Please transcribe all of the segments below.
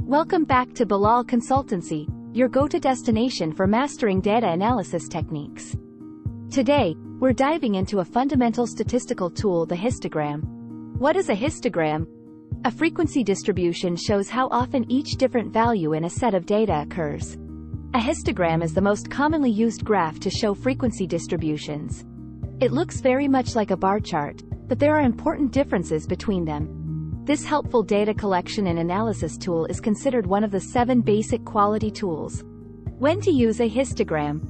Welcome back to Bilal Consultancy, your go-to destination for mastering data analysis techniques. Today, we're diving into a fundamental statistical tool, the histogram. What is a histogram? A frequency distribution shows how often each different value in a set of data occurs. A histogram is the most commonly used graph to show frequency distributions. It looks very much like a bar chart, but there are important differences between them. This helpful data collection and analysis tool is considered one of the 7 basic quality tools. When to use a histogram?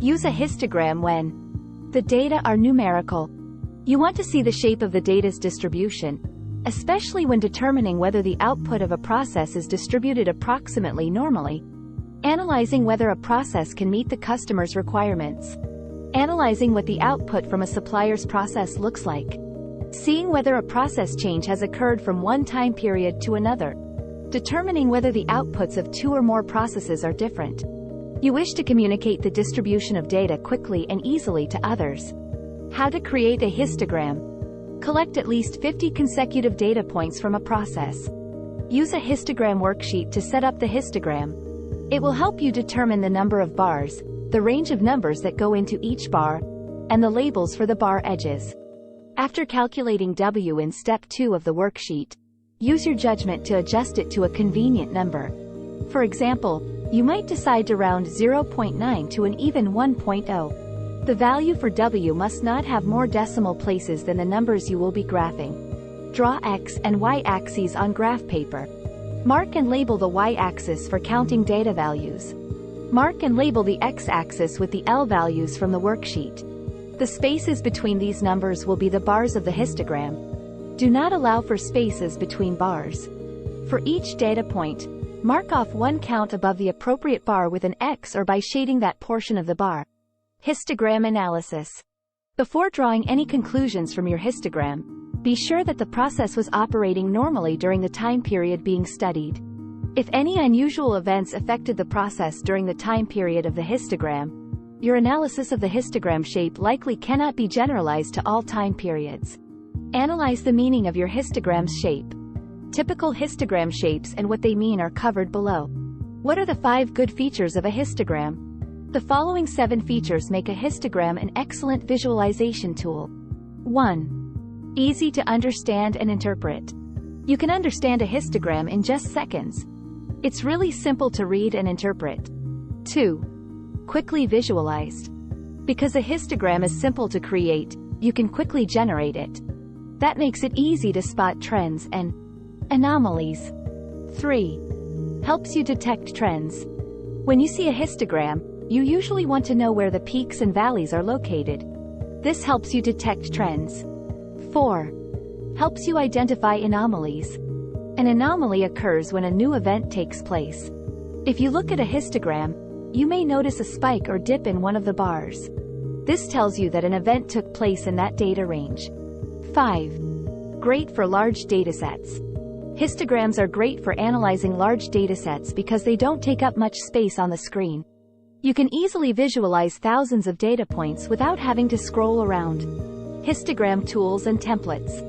Use a histogram when the data are numerical. You want to see the shape of the data's distribution, especially when determining whether the output of a process is distributed approximately normally. Analyzing whether a process can meet the customer's requirements. Analyzing what the output from a supplier's process looks like. Seeing whether a process change has occurred from one time period to another. Determining whether the outputs of 2 or more processes are different. You wish to communicate the distribution of data quickly and easily to others. How to create a histogram. Collect at least 50 consecutive data points from a process. Use a histogram worksheet to set up the histogram. It will help you determine the number of bars, the range of numbers that go into each bar, and the labels for the bar edges. After calculating W in step 2 of the worksheet, use your judgment to adjust it to a convenient number. For example, you might decide to round 0.9 to an even 1.0. The value for W must not have more decimal places than the numbers you will be graphing. Draw X and Y axes on graph paper. Mark and label the Y-axis for counting data values. Mark and label the X-axis with the L values from the worksheet. The spaces between these numbers will be the bars of the histogram. Do not allow for spaces between bars. For each data point, mark off one count above the appropriate bar with an X or by shading that portion of the bar. Histogram analysis. Before drawing any conclusions from your histogram, be sure that the process was operating normally during the time period being studied. If any unusual events affected the process during the time period of the histogram, your analysis of the histogram shape likely cannot be generalized to all time periods. Analyze the meaning of your histogram's shape. Typical histogram shapes and what they mean are covered below. What are the 5 good features of a histogram? The following 7 features make a histogram an excellent visualization tool. 1. Easy to understand and interpret. You can understand a histogram in just seconds. It's really simple to read and interpret. 2. Quickly visualized. Because a histogram is simple to create, you can quickly generate it. That makes it easy to spot trends and anomalies. 3. Helps you detect trends. When you see a histogram, you usually want to know where the peaks and valleys are located. This helps you detect trends. 4. Helps you identify anomalies. An anomaly occurs when a new event takes place. If you look at a histogram, you may notice a spike or dip in one of the bars. This tells you that an event took place in that data range. 5. Great for large datasets. Histograms are great for analyzing large datasets because they don't take up much space on the screen. You can easily visualize thousands of data points without having to scroll around. Histogram tools and templates.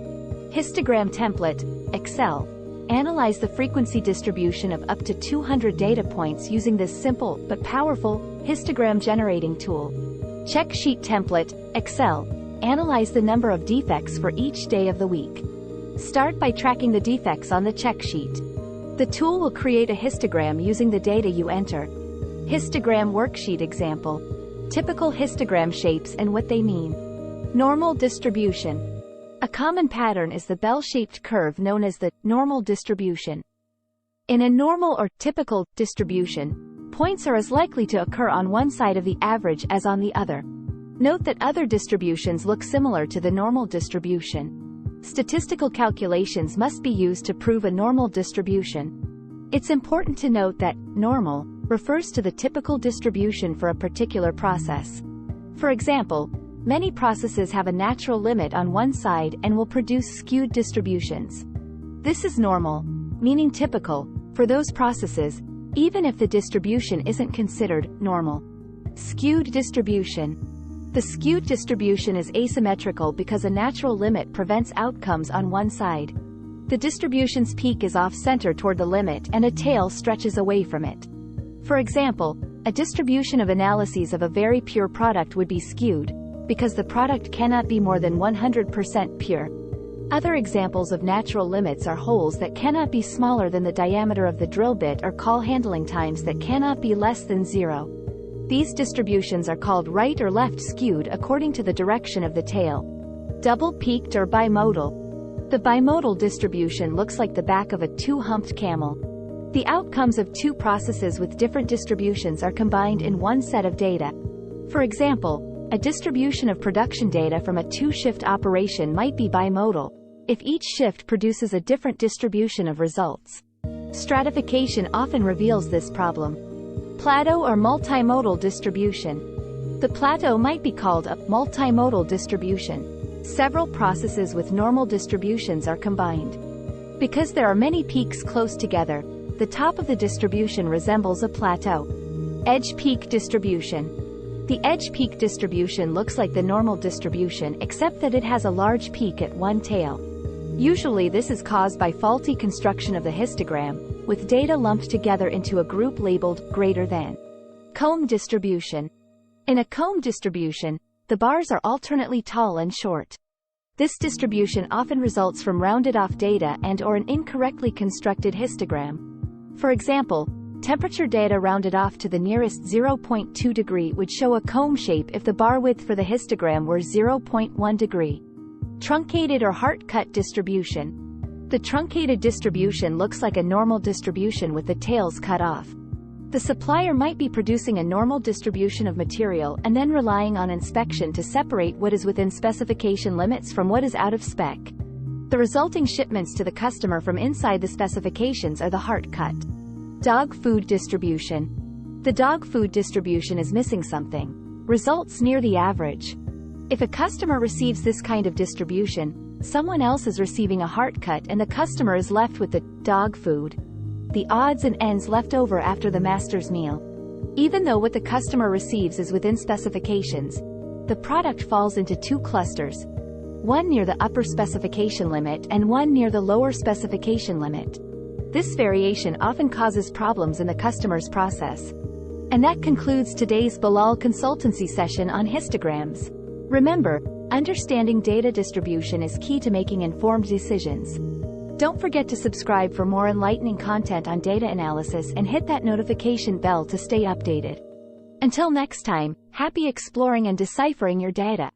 Histogram template, Excel. Analyze the frequency distribution of up to 200 data points using this simple but powerful histogram generating tool. Check sheet template, Excel. Analyze the number of defects for each day of the week. Start by tracking the defects on the check sheet. The tool will create a histogram using the data you enter. Histogram worksheet example. Typical histogram shapes and what they mean. Normal distribution. A common pattern is the bell-shaped curve known as the normal distribution. In a normal or typical distribution, points are as likely to occur on one side of the average as on the other. Note that other distributions look similar to the normal distribution. Statistical calculations must be used to prove a normal distribution. It's important to note that normal refers to the typical distribution for a particular process. For example, many processes have a natural limit on one side and will produce skewed distributions. This is normal, meaning typical, for those processes, even if the distribution isn't considered normal. Skewed distribution. The skewed distribution is asymmetrical because a natural limit prevents outcomes on one side. The distribution's peak is off-center toward the limit and a tail stretches away from it. For example, a distribution of analyses of a very pure product would be skewed, because the product cannot be more than 100% pure. Other examples of natural limits are holes that cannot be smaller than the diameter of the drill bit or call handling times that cannot be less than 0. These distributions are called right or left skewed according to the direction of the tail. Double-peaked or bimodal. The bimodal distribution looks like the back of a two-humped camel. The outcomes of two processes with different distributions are combined in one set of data. For example, a distribution of production data from a two-shift operation might be bimodal, if each shift produces a different distribution of results. Stratification often reveals this problem. Plateau or multimodal distribution. The plateau might be called a multimodal distribution. Several processes with normal distributions are combined. Because there are many peaks close together, the top of the distribution resembles a plateau. Edge-peak distribution. The edge-peak distribution looks like the normal distribution except that it has a large peak at one tail. Usually this is caused by faulty construction of the histogram, with data lumped together into a group labeled greater than. Comb distribution. In a comb distribution, the bars are alternately tall and short. This distribution often results from rounded-off data and/or an incorrectly constructed histogram. For example, temperature data rounded off to the nearest 0.2 degree would show a comb shape if the bar width for the histogram were 0.1 degree. Truncated or heart-cut distribution. The truncated distribution looks like a normal distribution with the tails cut off. The supplier might be producing a normal distribution of material and then relying on inspection to separate what is within specification limits from what is out of spec. The resulting shipments to the customer from inside the specifications are the heart-cut. Dog food distribution. The dog food distribution is missing something. Results near the average. If a customer receives this kind of distribution, someone else is receiving a heart-cut and the customer is left with the dog food. The odds and ends left over after the master's meal. Even though what the customer receives is within specifications, the product falls into two clusters, one near the upper specification limit and one near the lower specification limit. This variation often causes problems in the customer's process. And that concludes today's Bilal consultancy session on histograms. Remember, understanding data distribution is key to making informed decisions. Don't forget to subscribe for more enlightening content on data analysis and hit that notification bell to stay updated. Until next time, happy exploring and deciphering your data.